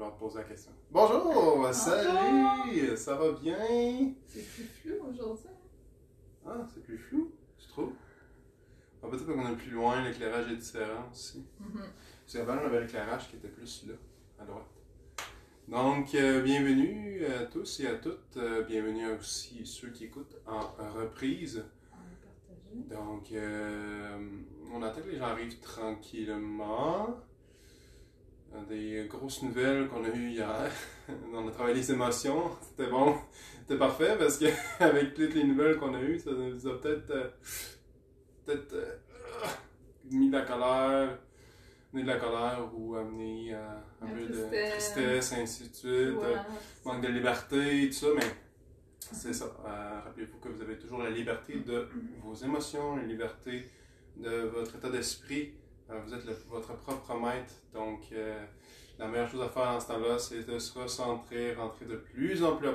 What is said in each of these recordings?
leur poser la question. Bonjour! Salut! Ça va bien? C'est plus flou aujourd'hui. Ah, c'est plus flou, tu trouves? Ah, peut-être qu'on est plus loin, l'éclairage est différent aussi. Parce qu'avant, on avait l'éclairage qui était plus là, à droite. Donc, bienvenue à tous et à toutes. Bienvenue aussi ceux qui écoutent en reprise. Donc, on attend que les gens arrivent tranquillement. Des grosses nouvelles qu'on a eues hier. On a travaillé les émotions. C'était bon. C'était parfait parce qu'avec toutes les nouvelles qu'on a eues, ça nous a peut-être mis de la colère. Amené de la colère ou amené un peu de tristesse, ainsi de suite. Manque de liberté, tout ça. Mais c'est ça. Rappelez-vous que vous avez toujours la liberté de vos émotions, la liberté de votre état d'esprit. Vous êtes votre propre maître, donc la meilleure chose à faire en ce temps-là, c'est de se recentrer, rentrer de plus en plus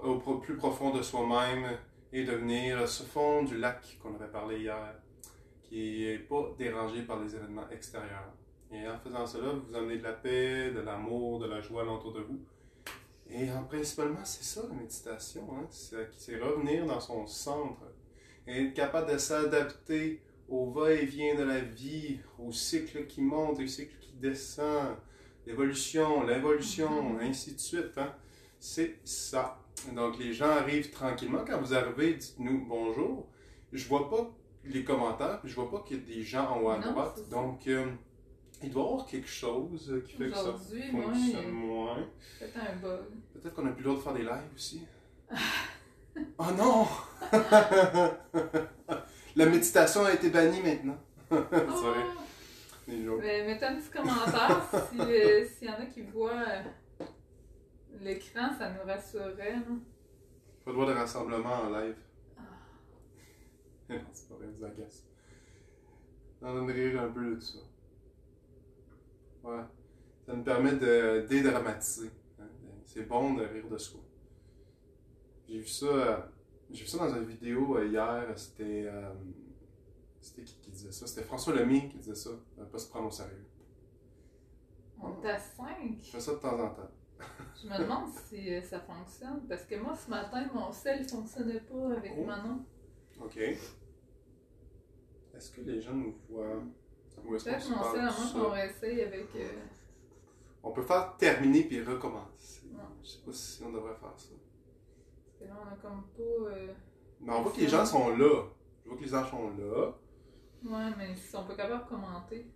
au plus profond de soi-même et devenir ce fond du lac qu'on avait parlé hier, qui n'est pas dérangé par les événements extérieurs. Et en faisant cela, vous amenez de la paix, de l'amour, de la joie autour de vous. Et principalement, c'est ça la méditation, hein? C'est revenir dans son centre et être capable de s'adapter au va-et-vient de la vie, au cycle qui monte, au cycle qui descend, l'évolution, l'involution, ainsi de suite. Hein? C'est ça. Donc, les gens arrivent tranquillement. Quand vous arrivez, dites-nous bonjour. Je vois pas les commentaires, puis je vois pas qu'il y a des gens en haut à droite. Donc, il doit y avoir quelque chose qui fait que ça fonctionne moins. Peut-être un bug. Peut-être qu'on n'a plus le droit de faire des lives aussi. Oh non! La méditation a été bannie maintenant. C'est vrai. Mais mettez un petit commentaire s'il y en a qui voient l'écran, ça nous rassurerait. Non? Pas le droit de rassemblement en live. Non, c'est pas vrai, vous agace. On va rire un peu de ça. Ouais. Ça nous permet de dédramatiser. Hein? C'est bon de rire de soi. J'ai vu ça dans une vidéo hier. C'était qui disait ça? C'était François Lemay qui disait ça. Ne pas se prendre au sérieux. On est à 5. Je fais ça de temps en temps. Je me demande si ça fonctionne. Parce que moi, ce matin, mon sel ne fonctionnait pas avec Manon. Ok. Est-ce que les gens nous voient? Ou est-ce peut-être mon sel, à moins qu'on réessaye avec... On peut faire terminer puis recommencer. Ouais. Je sais pas si on devrait faire ça. Parce que là, on a comme pas... Mais on voit que les gens sont là. Je vois que les gens sont là. Ouais, mais ils sont pas capables de commenter.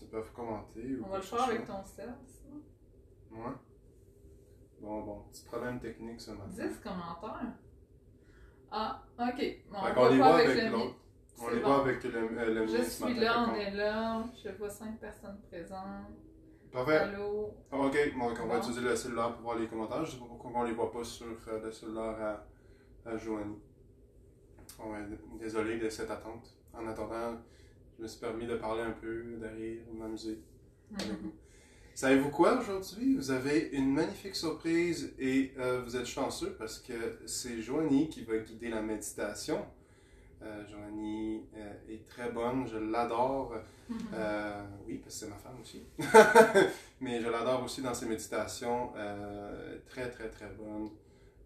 Ils peuvent commenter. On va le faire avec ton sel, ça. Ouais. Bon, petit problème technique ce matin. 10 commentaires. Ah, ok. Bon, on les voit avec l'autre. On les voit avec le mien Je suis là, on est là. Je vois 5 personnes présentes. Parfait. Allô? Ok, bon, on va utiliser le cellulaire pour voir les commentaires. Je sais pas pourquoi on les voit pas sur le cellulaire à Joanie. Désolé de cette attente. En attendant, je me suis permis de parler un peu, de rire, de m'amuser avec vous. Savez-vous quoi aujourd'hui? Vous avez une magnifique surprise et vous êtes chanceux parce que c'est Joanie qui va guider la méditation. Joanie est très bonne, je l'adore. Oui, parce que c'est ma femme aussi. Mais je l'adore aussi dans ses méditations. Très, très, très bonne.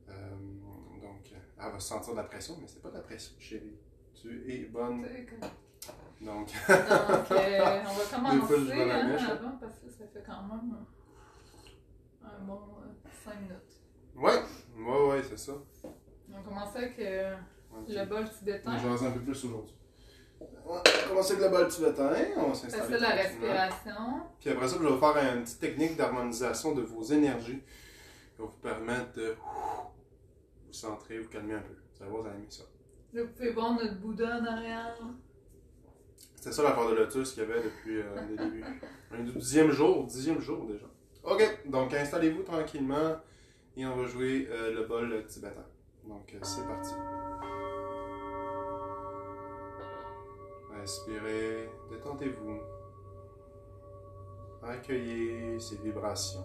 Donc, elle va sentir de la pression, mais c'est pas de la pression, chérie. Tu es bonne. Donc, on va commencer avant parce que ça fait quand même un bon 5 minutes. Ouais, c'est ça. On va commencer avec le bol tibétain. Je vais en un peu plus aujourd'hui. On va commencer avec le bol tibétain. On va s'installer. C'est ça la respiration. Puis après ça, je vais faire une petite technique d'harmonisation de vos énergies qui va vous permettre de vous centrer, vous calmer un peu. Vous allez voir, vous allez aimer ça. Là, vous pouvez voir notre Bouddha en arrière. C'était ça l'affaire de lotus qu'il y avait depuis le début. On est du 10e jour déjà. Ok, donc installez-vous tranquillement et on va jouer le bol tibétain. Donc c'est parti. Respirez, détendez-vous. Accueillez ces vibrations.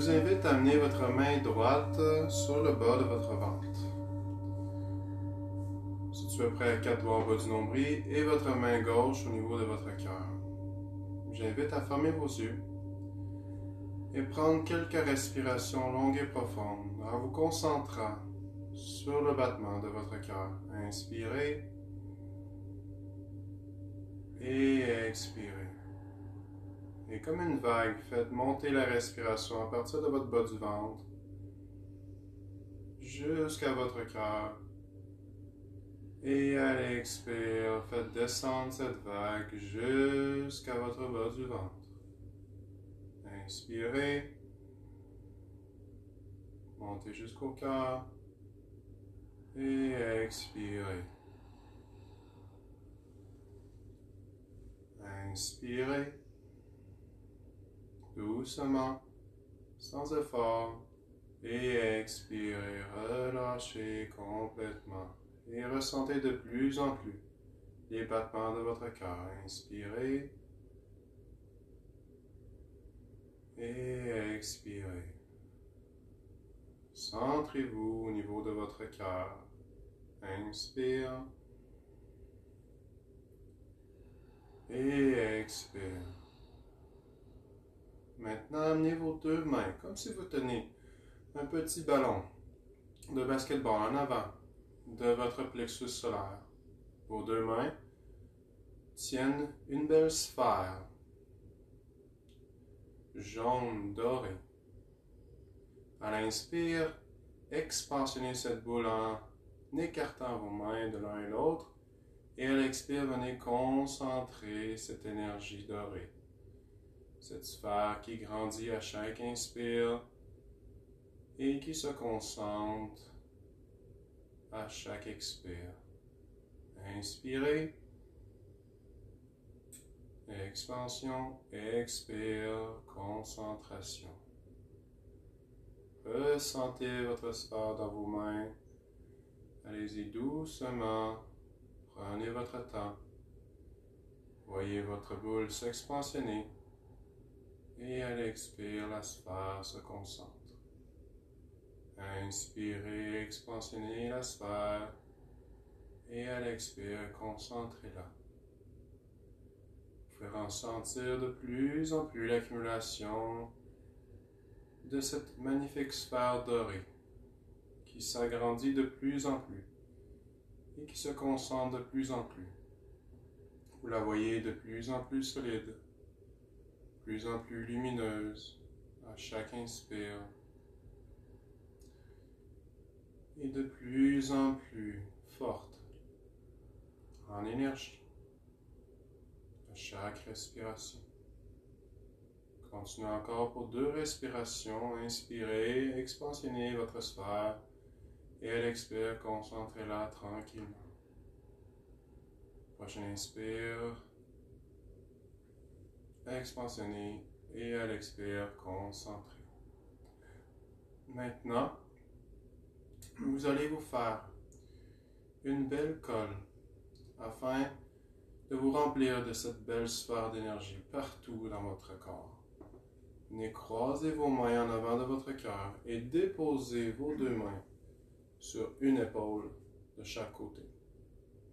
vous invite à amener votre main droite sur le bas de votre ventre. Situez à peu près 4 doigts en bas du nombril et votre main gauche au niveau de votre cœur. J'invite à fermer vos yeux et prendre quelques respirations longues et profondes en vous concentrant sur le battement de votre cœur. Inspirez et expirez. Et comme une vague, faites monter la respiration à partir de votre bas du ventre jusqu'à votre cœur. Et à l'expire, faites descendre cette vague jusqu'à votre bas du ventre. Inspirez, montez jusqu'au cœur et expirez. Inspirez, doucement, sans effort, et expirez, relâchez complètement. Et ressentez de plus en plus les battements de votre cœur. Inspirez et expirez. Centrez-vous au niveau de votre cœur. Inspire et expire. Maintenant, amenez vos deux mains comme si vous teniez un petit ballon de basketball en avant de votre plexus solaire. Vos deux mains tiennent une belle sphère jaune dorée. À l'inspire, expansionnez cette boule en écartant vos mains de l'un et l'autre. Et à l'expire, venez concentrer cette énergie dorée. Cette sphère qui grandit à chaque inspire et qui se concentre à chaque expire. Inspirez, expansion, expire, concentration. Ressentez votre sphère dans vos mains. Allez-y doucement, prenez votre temps. Voyez votre boule s'expansionner et à l'expire, la sphère se concentre. Inspirez, expansionnez la sphère et à l'expire, concentrez-la. Vous pouvez ressentir de plus en plus l'accumulation de cette magnifique sphère dorée qui s'agrandit de plus en plus et qui se concentre de plus en plus. Vous la voyez de plus en plus solide, de plus en plus lumineuse à chaque inspire et de plus en plus forte en énergie à chaque respiration. Continuez encore pour 2 respirations. Inspirez, expansionnez votre sphère et à l'expire, concentrez-la tranquillement. Prochain inspire, expansionnez et à l'expire, concentrez. Maintenant, vous allez vous faire une belle colle afin de vous remplir de cette belle sphère d'énergie partout dans votre corps. Venez croiser vos mains en avant de votre cœur et déposez vos 2 mains sur une épaule de chaque côté.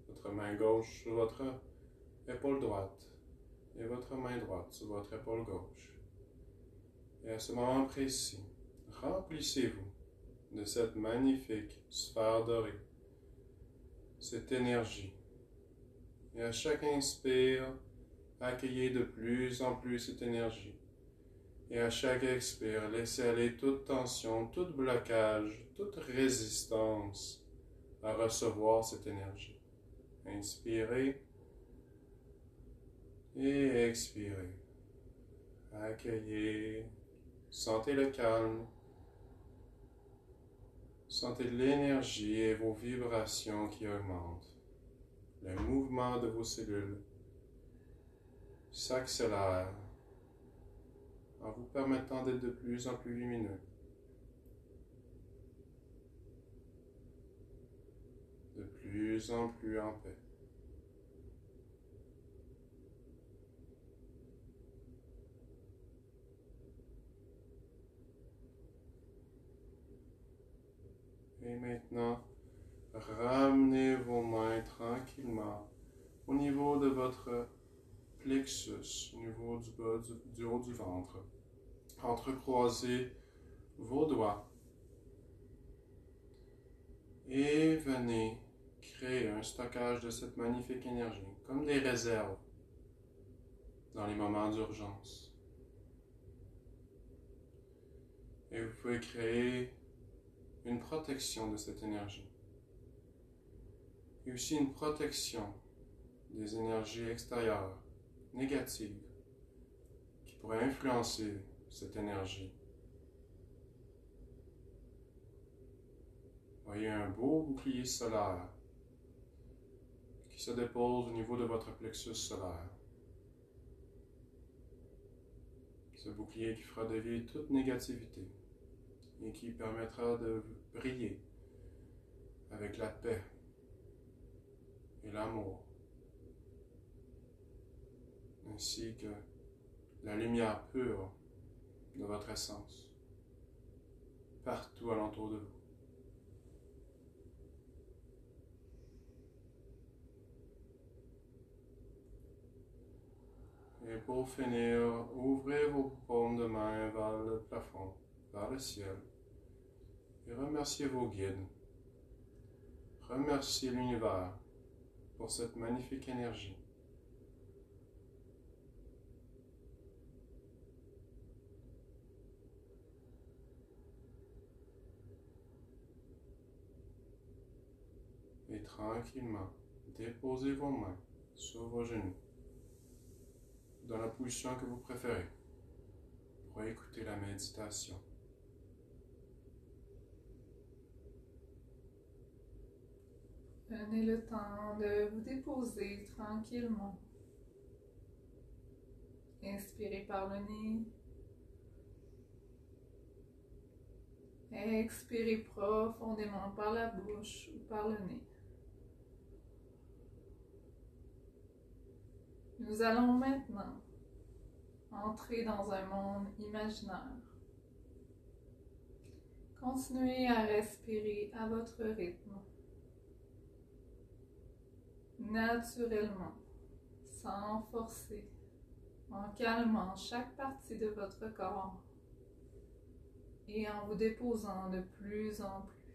Votre main gauche sur votre épaule droite et votre main droite sur votre épaule gauche. Et à ce moment précis, remplissez-vous de cette magnifique sphère dorée, cette énergie. Et à chaque inspire, accueillez de plus en plus cette énergie. Et à chaque expire, laissez aller toute tension, tout blocage, toute résistance à recevoir cette énergie. Inspirez et expirez. Accueillez, sentez le calme. Sentez l'énergie et vos vibrations qui augmentent. Le mouvement de vos cellules s'accélère en vous permettant d'être de plus en plus lumineux. De plus en plus en paix. Et maintenant, ramenez vos mains tranquillement au niveau de votre plexus, au niveau du bas du haut du ventre. Entrecroisez vos doigts et venez créer un stockage de cette magnifique énergie, comme des réserves dans les moments d'urgence. Et vous pouvez créer une protection de cette énergie. Et aussi une protection des énergies extérieures, négatives, qui pourraient influencer cette énergie. Voyez un beau bouclier solaire qui se dépose au niveau de votre plexus solaire. Ce bouclier qui fera dévier toute négativité et qui permettra de briller avec la paix et l'amour, ainsi que la lumière pure de votre essence, partout alentour de vous. Et pour finir, ouvrez vos paumes de main vers le plafond, vers le ciel, et remerciez vos guides. Remerciez l'univers pour cette magnifique énergie. Et tranquillement, déposez vos mains sur vos genoux, dans la position que vous préférez, pour écouter la méditation. Prenez le temps de vous déposer tranquillement. Inspirez par le nez. Expirez profondément par la bouche ou par le nez. Nous allons maintenant entrer dans un monde imaginaire. Continuez à respirer à votre rythme, naturellement, sans forcer, en calmant chaque partie de votre corps et en vous déposant de plus en plus.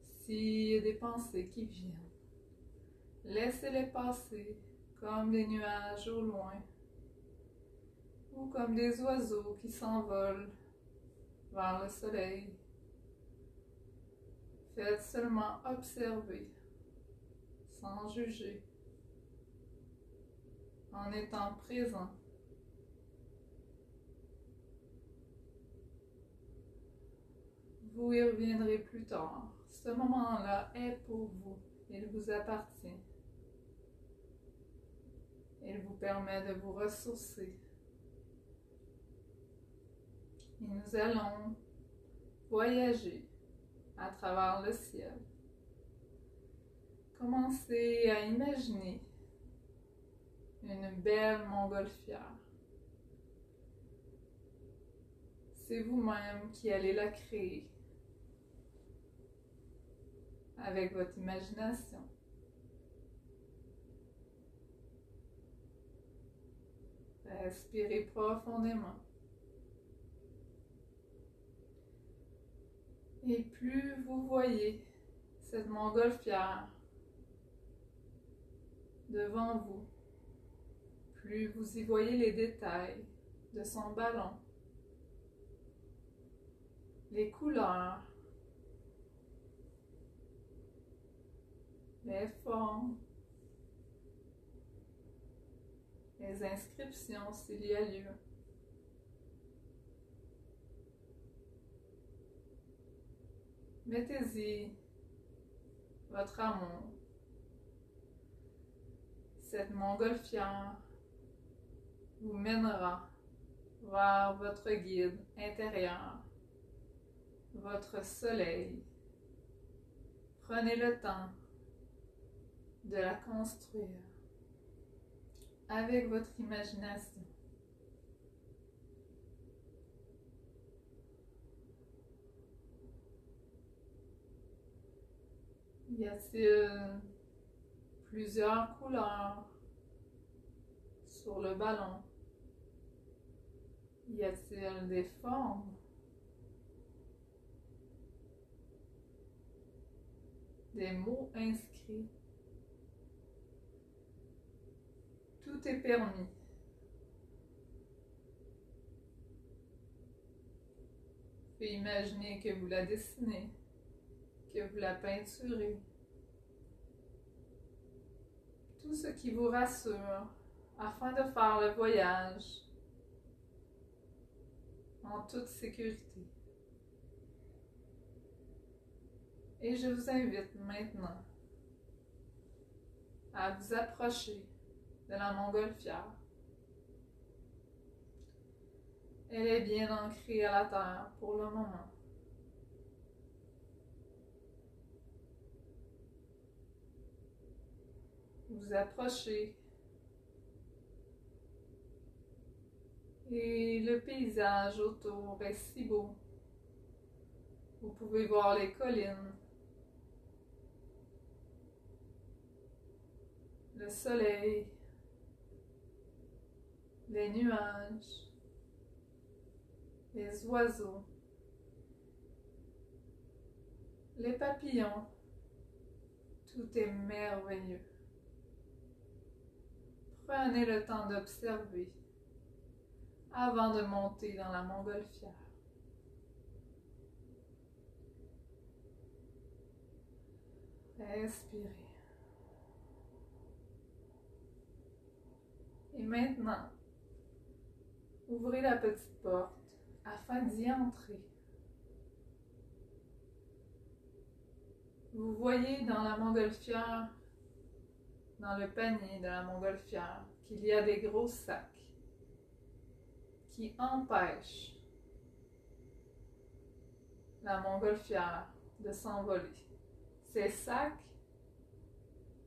S'il y a des pensées qui viennent, laissez-les passer comme des nuages au loin ou comme des oiseaux qui s'envolent vers le soleil. Faites seulement observer, sans juger, en étant présent. Vous y reviendrez plus tard. Ce moment-là est pour vous. Il vous appartient. Il vous permet de vous ressourcer. Et nous allons voyager à travers le ciel. Commencez à imaginer une belle montgolfière. C'est vous-même qui allez la créer avec votre imagination. Respirez profondément. Et plus vous voyez cette montgolfière devant vous, plus vous y voyez les détails de son ballon, les couleurs, les formes, les inscriptions s'il y a lieu. Mettez-y votre amour. Cette montgolfière vous mènera vers votre guide intérieur, votre soleil. Prenez le temps de la construire avec votre imagination. Y a-t-il plusieurs couleurs sur le ballon? Y a-t-il des formes? Des mots inscrits? Tout est permis. Vous pouvez imaginer que vous la dessinez, que vous la peinturez. Tout ce qui vous rassure afin de faire le voyage en toute sécurité. Et je vous invite maintenant à vous approcher de la montgolfière. Elle est bien ancrée à la terre pour le moment. Vous approchez et le paysage autour est si beau. Vous pouvez voir les collines, le soleil, les nuages, les oiseaux, les papillons. Tout est merveilleux. Prenez le temps d'observer avant de monter dans la montgolfière. Respirez. Et maintenant, ouvrez la petite porte afin d'y entrer. Vous voyez dans la montgolfière, dans le panier de la montgolfière, qu'il y a des gros sacs qui empêchent la montgolfière de s'envoler. Ces sacs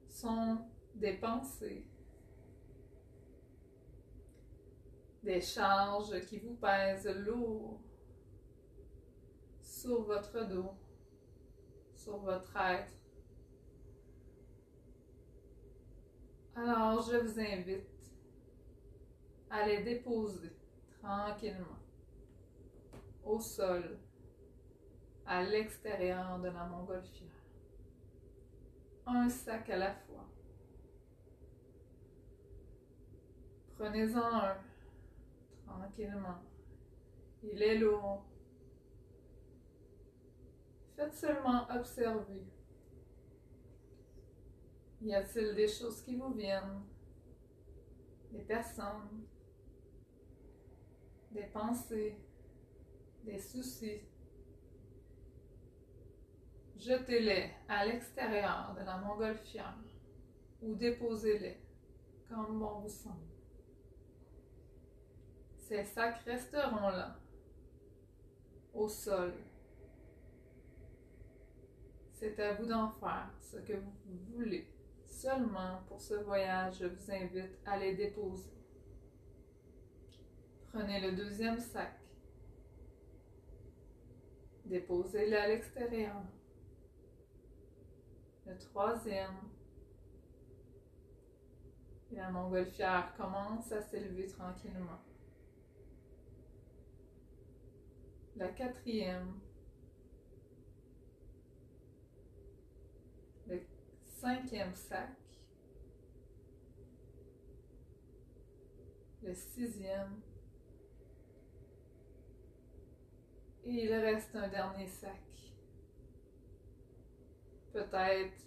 sont des pensées, des charges qui vous pèsent lourd sur votre dos, sur votre être. Alors, je vous invite à les déposer tranquillement au sol, à l'extérieur de la montgolfière. Un sac à la fois. Prenez-en un, tranquillement. Il est lourd. Faites seulement observer. Y a-t-il des choses qui vous viennent? Des personnes? Des pensées? Des soucis? Jetez-les à l'extérieur de la montgolfière ou déposez-les comme bon vous semble. Ces sacs resteront là, au sol. C'est à vous d'en faire ce que vous voulez. Seulement pour ce voyage, je vous invite à les déposer. Prenez le deuxième sac. Déposez-le à l'extérieur. Le troisième. Et la montgolfière commence à s'élever tranquillement. La quatrième. Le cinquième sac. Le sixième. Et il reste un dernier sac. Peut-être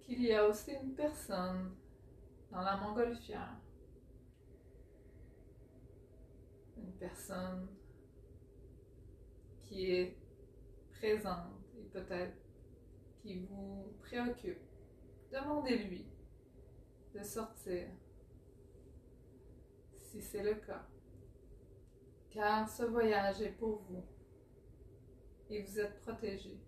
qu'il y a aussi une personne dans la montgolfière. Une personne qui est présente et peut-être qui vous préoccupe. Demandez-lui de sortir, si c'est le cas. Car ce voyage est pour vous et vous êtes protégé.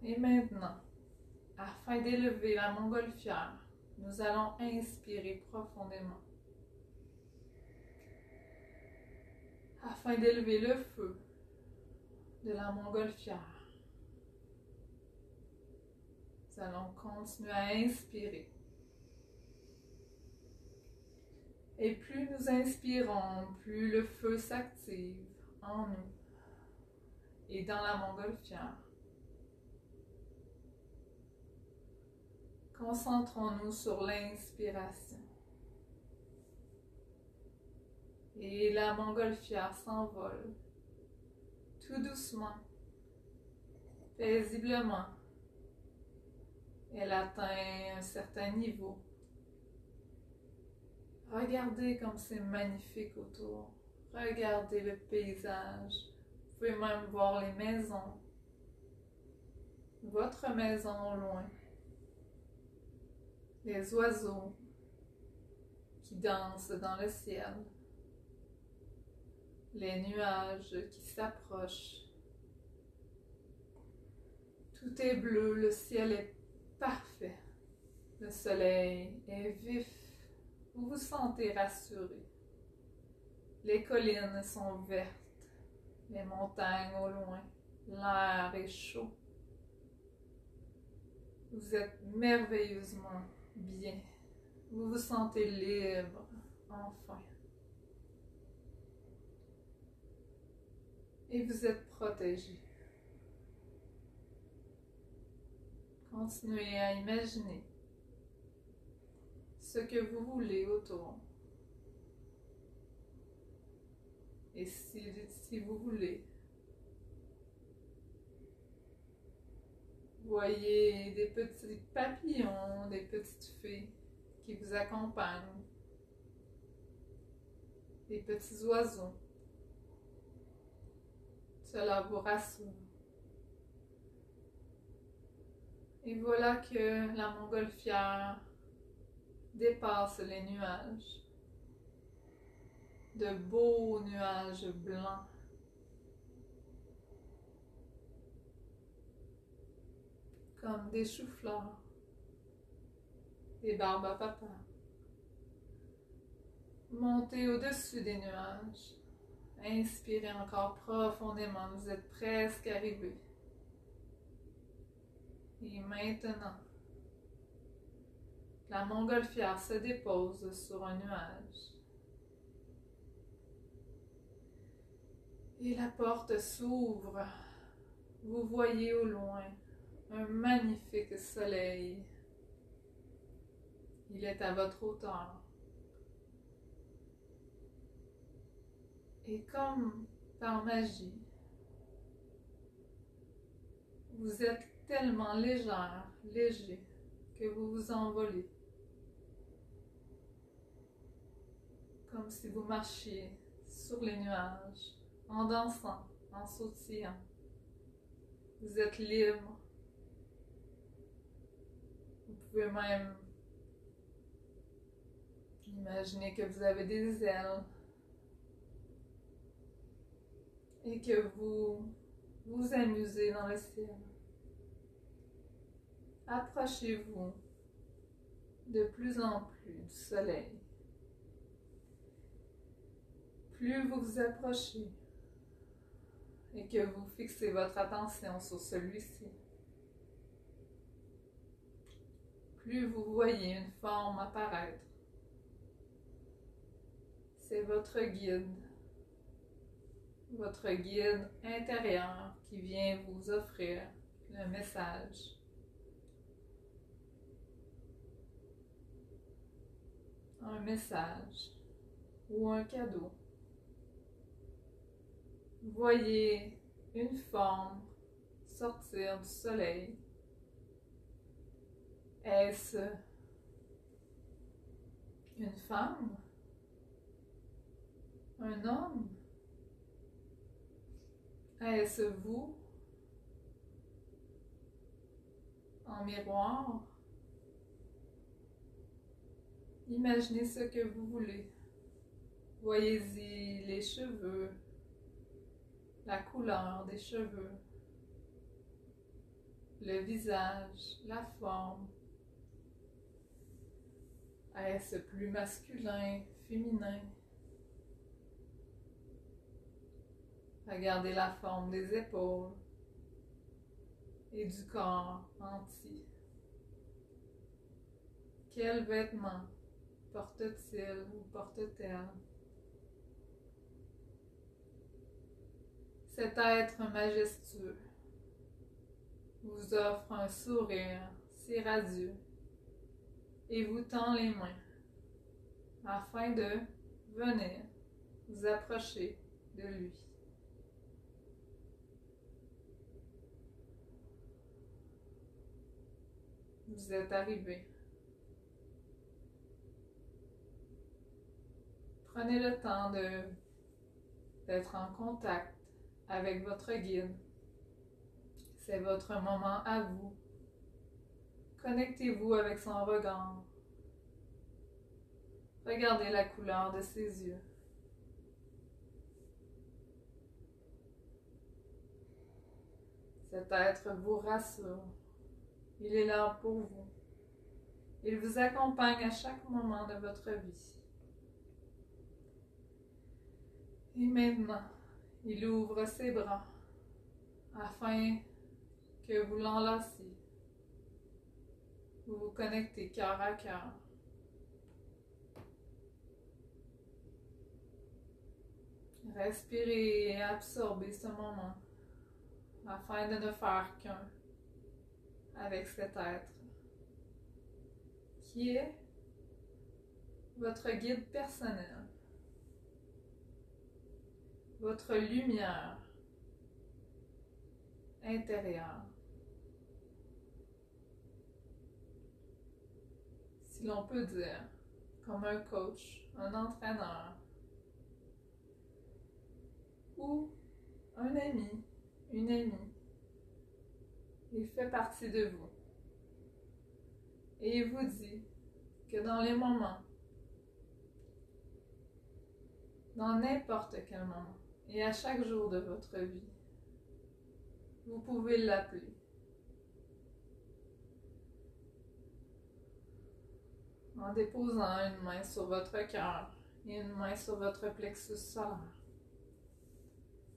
Et maintenant, afin d'élever la montgolfière, nous allons inspirer profondément. afin d'élever le feu de la montgolfière. Nous allons continuer à inspirer. Et plus nous inspirons, plus le feu s'active en nous et dans la montgolfière. Concentrons-nous sur l'inspiration. Et la montgolfière s'envole tout doucement, paisiblement. Elle atteint un certain niveau. Regardez comme c'est magnifique autour. Regardez le paysage. Vous pouvez même voir les maisons. Votre maison au loin. Les oiseaux qui dansent dans le ciel. Les nuages qui s'approchent. Tout est bleu, le ciel est parfait. Le soleil est vif. Vous vous sentez rassuré. Les collines sont vertes, les montagnes au loin, l'air est chaud. Vous êtes merveilleusement bien. Vous vous sentez libre, enfin. Et vous êtes protégé. Continuez à imaginer ce que vous voulez autour. Et si vous voulez, voyez des petits papillons, des petites fées qui vous accompagnent, des petits oiseaux. Cela vous rassure. Et voilà que la montgolfière dépasse les nuages. De beaux nuages blancs. Comme des choux-fleurs. Des barbes à papa. Montez au-dessus des nuages. Inspirez encore profondément. Vous êtes presque arrivé. Et maintenant, la montgolfière se dépose sur un nuage. Et la porte s'ouvre. Vous voyez au loin un magnifique soleil. Il est à votre hauteur. Et comme par magie, vous êtes tellement légère, léger, que vous vous envolez. Comme si vous marchiez sur les nuages, en dansant, en sautillant. Vous êtes libre. Vous pouvez même imaginer que vous avez des ailes et que vous vous amusez dans le ciel. Approchez-vous de plus en plus du soleil. Plus vous vous approchez et que vous fixez votre attention sur celui-ci, plus vous voyez une forme apparaître. C'est votre guide intérieur qui vient vous offrir le message. Un message ou un cadeau. Voyez une forme sortir du soleil. Est-ce une femme? Un homme? Est-ce vous? En miroir? Imaginez ce que vous voulez. Voyez-y les cheveux, la couleur des cheveux, le visage, la forme. Est-ce plus masculin, féminin? Regardez la forme des épaules et du corps entier. Quels vêtements porte-t-il ou porte-t-elle? Cet être majestueux vous offre un sourire si radieux et vous tend les mains afin de venir vous approcher de lui. Vous êtes arrivé. Prenez le temps d'être en contact avec votre guide. C'est votre moment à vous. Connectez-vous avec son regard. Regardez la couleur de ses yeux. Cet être vous rassure. Il est là pour vous. Il vous accompagne à chaque moment de votre vie. Et maintenant, il ouvre ses bras afin que vous l'enlaciez. Vous vous connectez cœur à cœur. Respirez et absorbez ce moment afin de ne faire qu'un avec cet être qui est votre guide personnel, votre lumière intérieure. Si l'on peut dire, comme un coach, un entraîneur ou un ami, une amie. Il fait partie de vous. Et il vous dit que dans les moments, dans n'importe quel moment, et à chaque jour de votre vie, vous pouvez l'appeler. En déposant une main sur votre cœur et une main sur votre plexus solaire.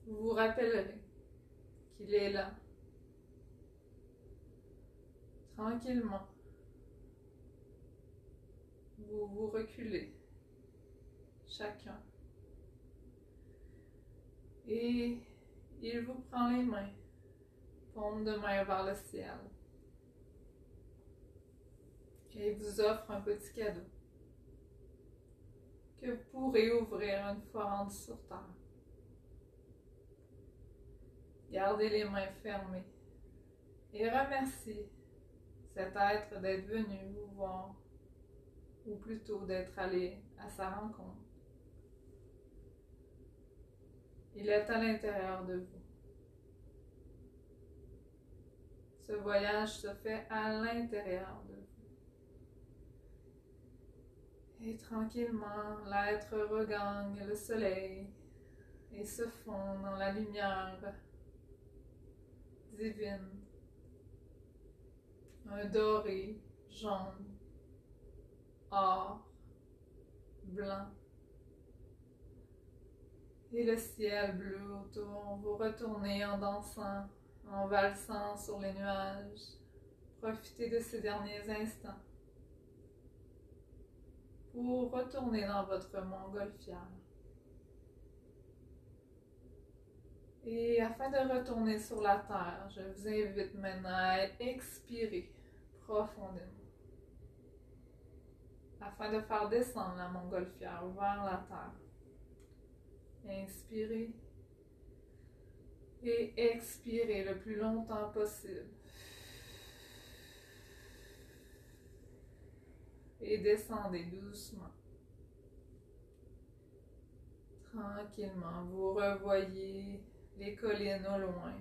Vous vous rappellerez qu'il est là, tranquillement. Vous vous reculez, chacun. Et il vous prend les mains, paume de main vers le ciel. Et il vous offre un petit cadeau que vous pourrez ouvrir une fois rendu sur terre. Gardez les mains fermées et remerciez cet être d'être venu vous voir, ou plutôt d'être allé à sa rencontre. Il est à l'intérieur de vous. Ce voyage se fait à l'intérieur de vous. Et tranquillement, l'être regagne le soleil et se fond dans la lumière divine. Un doré, jaune, or, blanc. Et le ciel bleu autour, vous retournez en dansant, en valsant sur les nuages. Profitez de ces derniers instants pour retourner dans votre montgolfière. Et afin de retourner sur la terre, je vous invite maintenant à expirer profondément afin de faire descendre la montgolfière vers la terre. Inspirez et expirez le plus longtemps possible. Et descendez doucement. Tranquillement, vous revoyez les collines au loin.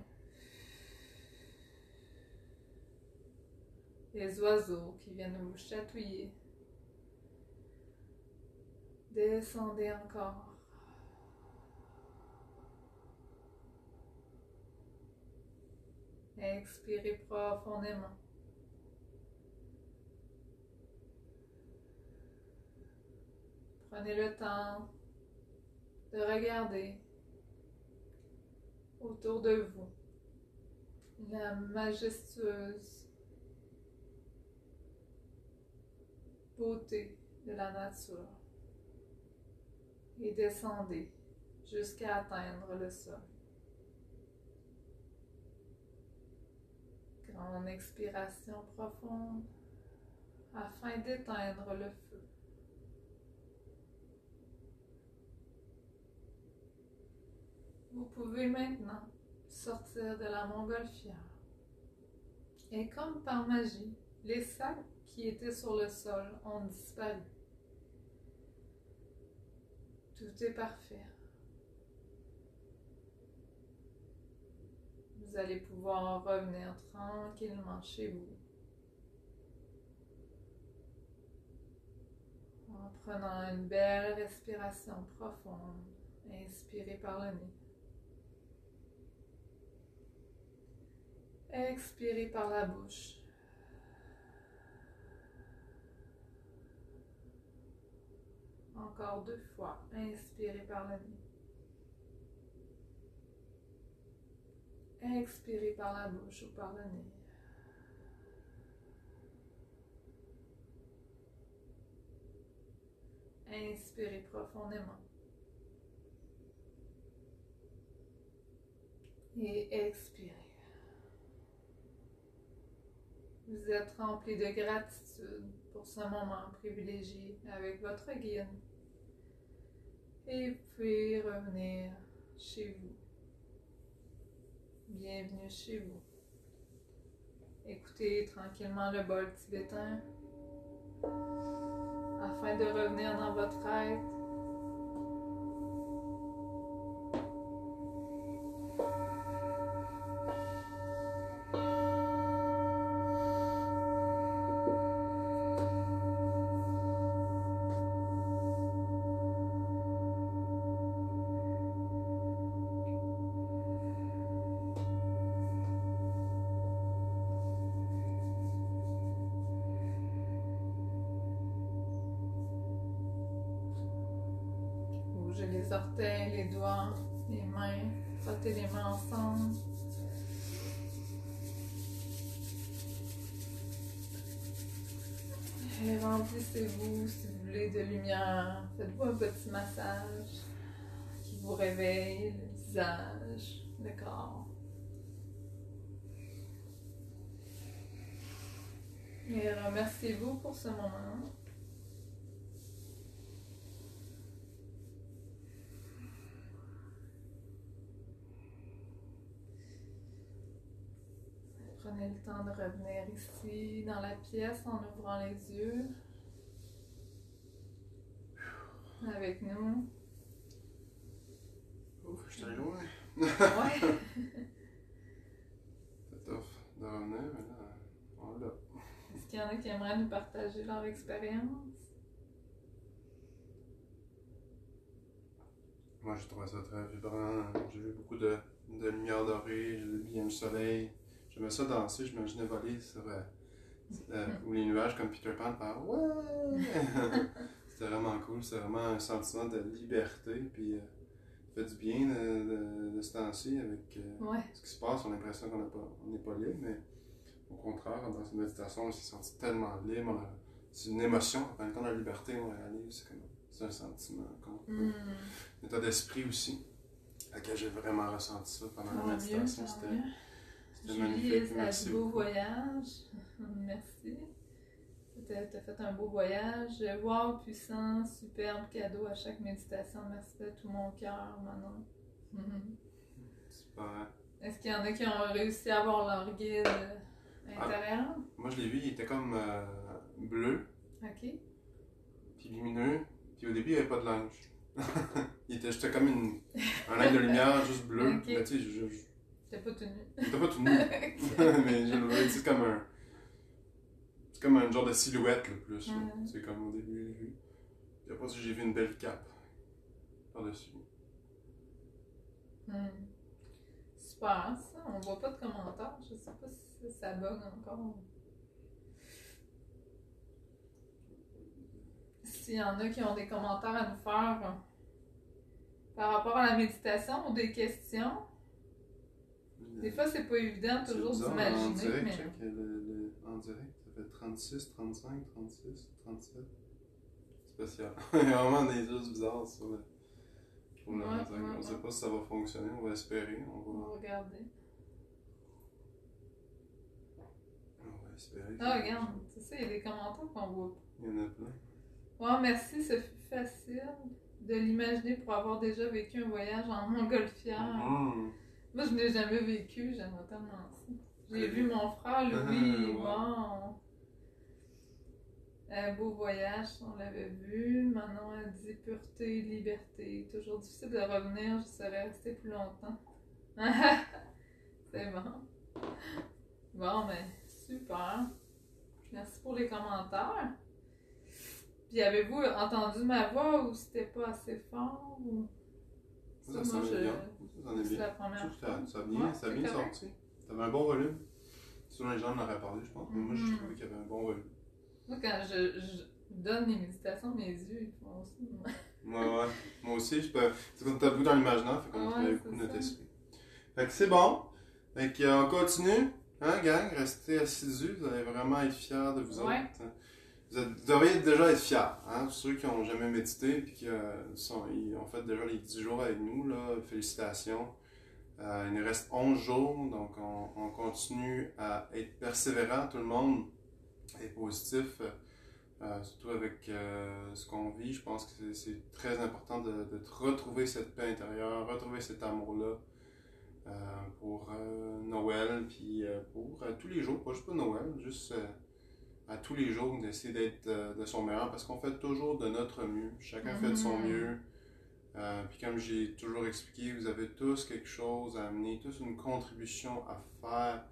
Les oiseaux qui viennent vous chatouiller. Descendez encore. Expirez profondément. Prenez le temps de regarder autour de vous. La majestueuse beauté de la nature. Et descendez jusqu'à atteindre le sol. Grande expiration profonde afin d'éteindre le feu. Vous pouvez maintenant sortir de la montgolfière. Et comme par magie, les sacs qui étaient sur le sol ont disparu. Tout est parfait. Vous allez pouvoir revenir tranquillement chez vous. En prenant une belle respiration profonde, inspirez par le nez. Expirez par la bouche. Encore 2 fois, inspirez par le nez. Expirez par la bouche ou par le nez. Inspirez profondément. Et expirez. Vous êtes rempli de gratitude pour ce moment privilégié avec votre guide. Et vous pouvez revenir chez vous. Bienvenue chez vous. Écoutez tranquillement le bol tibétain afin de revenir dans votre être. Bougez les orteils, les doigts, les mains, frottez les mains ensemble. Et remplissez-vous, si vous voulez, de lumière. Faites-vous un petit massage qui vous réveille le visage, le corps. Et remerciez-vous pour ce moment. Prenez le temps de revenir ici, dans la pièce, en ouvrant les yeux. Avec nous. Ouf, je suis allé loin. Ouais. C'est tough de revenir, mais là, on l'a. Est-ce qu'il y en a qui aimeraient nous partager leur expérience? Moi, j'ai trouvé ça très vibrant. J'ai vu beaucoup de lumière dorée, j'ai vu bien le soleil. J'aimais ça danser, je m'imaginais voler sur ou les nuages comme Peter Pan par ouais! C'était vraiment cool, c'est vraiment un sentiment de liberté. Puis ça fait du bien de se danser avec ce qui se passe. On a l'impression qu'on n'est pas libre, mais au contraire, dans cette méditation, on s'est senti tellement libre. C'est une émotion, en quand la liberté, on réalise, c'est un sentiment. Un état d'esprit aussi, à laquelle j'ai vraiment ressenti ça pendant la méditation. C'était magnifique. Merci. Beau voyage. Merci. Tu as fait un beau voyage. Wow, puissant, superbe cadeau à chaque méditation. Merci de tout mon cœur, Manon. Super. Est-ce qu'il y en a qui ont réussi à avoir leur guide intérieur? Moi, je l'ai vu, il était comme bleu. OK. Puis lumineux. Puis au début, il n'y avait pas de linge. J'étais comme un aile de lumière juste bleu. Okay. Mais tu sais, T'es pas tout nu. T'es pas tout nu. Mais je le vois, c'est comme un. C'est comme un genre de silhouette, là, plus. C'est comme au début, j'ai vu. Puis après, j'ai vu une belle cape par-dessus. Super, ça. On voit pas de commentaires. Je sais pas si ça bug encore. S'il y en a qui ont des commentaires à nous faire par rapport à la méditation ou des questions. Des fois, c'est pas évident toujours d'imaginer. En direct, mais... check, en direct, ça fait 36, 35, 36, 37. Spécial. Il y a vraiment des choses bizarres sur le. On ne sait pas si ça va fonctionner, on va espérer. On va regarder. On va espérer. Ah, regarde, c'est ça, il y a des commentaires qu'on voit pas. Il y en a plein. Ouais, merci, ce fut facile de l'imaginer pour avoir déjà vécu un voyage en montgolfière. Moi, je n'ai jamais vécu, j'aimerais tellement ça. J'ai vu mon frère Louis, bon. Un beau voyage, on l'avait vu. Manon a dit pureté, liberté. Toujours difficile de revenir, je serais restée plus longtemps. C'est bon. Bon, ben, super. Merci pour les commentaires. Puis avez-vous entendu ma voix ou c'était pas assez fort? Ou... Ça sonnait bien. Ça sonnait bien. La première fois. Ça a bien sorti. T'avais un bon volume. Souvent les gens en auraient parlé, je pense. Mais moi, je trouvais qu'il y avait un bon volume. Moi, quand je donne mes méditations, mes yeux, ils font aussi. Ouais. Moi aussi, c'est comme t'as beaucoup dans l'imaginaire, fait qu'on travaille beaucoup notre esprit. Fait que c'est bon. Fait qu'on continue. Hein, gang? Restez assidus. Vous allez vraiment être fiers de vous autres. Vous devriez déjà être fiers. Hein? Ceux qui n'ont jamais médité et qui ont fait déjà les 10 jours avec nous, là, félicitations. Il nous reste 11 jours, donc on continue à être persévérant, tout le monde, et positif, surtout avec ce qu'on vit. Je pense que c'est très important de retrouver cette paix intérieure, retrouver cet amour-là pour Noël, puis pour tous les jours, pas juste pour Noël, juste à tous les jours d'essayer d'être de son meilleur, parce qu'on fait toujours de notre mieux, chacun fait de son mieux. Puis comme j'ai toujours expliqué, vous avez tous quelque chose à amener, tous une contribution à faire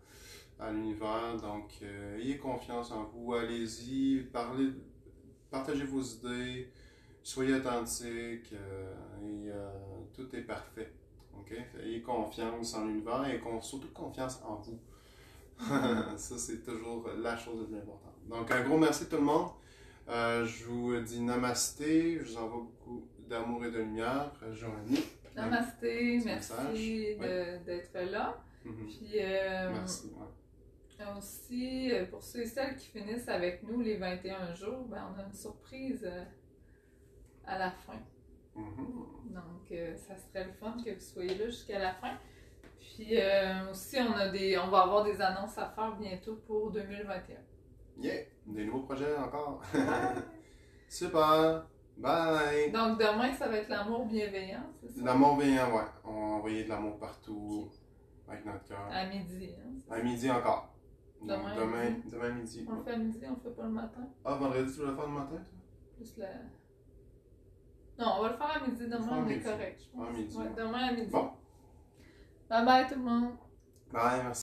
à l'univers. Donc, ayez confiance en vous, allez-y, partagez vos idées, soyez authentiques et tout est parfait. Okay? Ayez confiance en l'univers et surtout confiance en vous. Ça, c'est toujours la chose la plus importante. Donc, un gros merci tout le monde. Je vous dis namasté, je vous envoie beaucoup d'amour et de lumière. Joanie. Namasté, merci d'être là. Puis, merci. Aussi, pour ceux et celles qui finissent avec nous les 21 jours, ben, on a une surprise à la fin. Donc, ça serait le fun que vous soyez là jusqu'à la fin. Puis aussi, on va avoir des annonces à faire bientôt pour 2021. Yeah! Des nouveaux projets encore. Super! Bye! Donc demain, ça va être l'amour bienveillant, c'est ça? L'amour bienveillant, ouais. On va envoyer de l'amour partout avec notre cœur. À midi, hein? À midi encore. Demain midi. On le fait à midi, on le fait pas le matin? Ah, vendredi, tu veux le faire le matin, toi? Plus le... Non, on va le faire à midi, demain on est correct, je pense. À midi. Ouais, demain à midi. Bon. Bye bye tout le monde! Bye, merci.